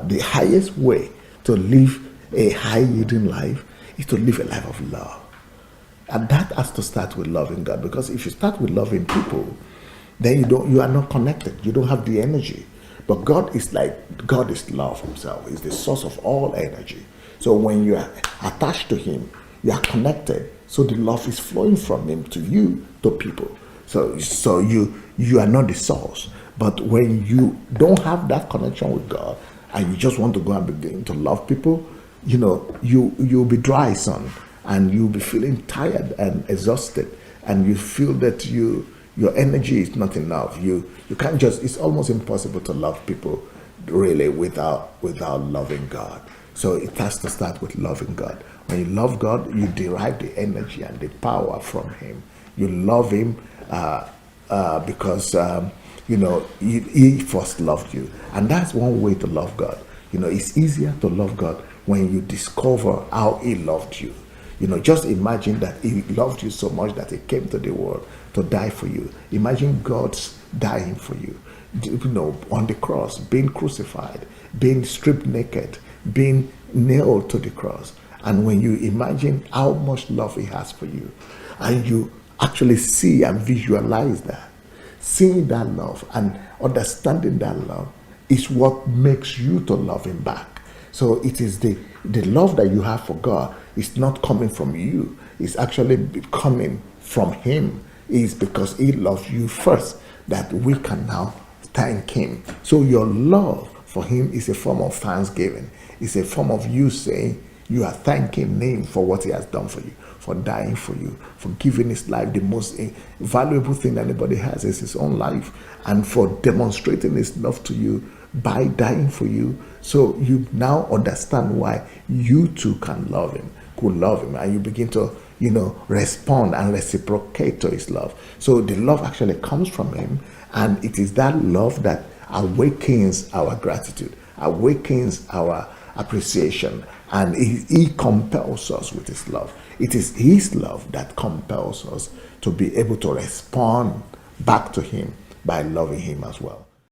the highest way to live a high-yielding life is to live a life of love. And that has to start with loving God, because if you start with loving people, then you are not connected. You don't have the energy. But God is love himself. He's the source of all energy. So when you are attached to him, you are connected. So the love is flowing from him to you, to people. So you are not the source. But when you don't have that connection with God and you just want to go and begin to love people, you'll be dry, son, and you'll be feeling tired and exhausted, and you feel that your energy is not enough. You can't just, it's almost impossible to love people really without loving God. So it has to start with loving God. When you love God, you derive the energy and the power from him. You love him because he first loved you. And that's one way to love God. It's easier to love God when you discover how he loved you. Just imagine that he loved you so much that he came to the world to die for you. Imagine God's dying for you, on the cross, being crucified, being stripped naked, being nailed to the cross. And when you imagine how much love he has for you, and you actually see and visualize that, seeing that love and understanding that love is what makes you to love him back. So it is the love that you have for God is not coming from you. It's actually coming from him. It's because he loves you first that we can now thank him. So your love for him is a form of thanksgiving. It's a form of you saying you are thanking him for what he has done for you, for dying for you, for giving his life. The most valuable thing anybody has is his own life, and for demonstrating his love to you by dying for you. So you now understand why you too could love him, and you begin to respond and reciprocate to his love. So the love actually comes from him, and it is that love that awakens our gratitude, awakens our appreciation, and he compels us with his love. It is his love that compels us to be able to respond back to him by loving him as well.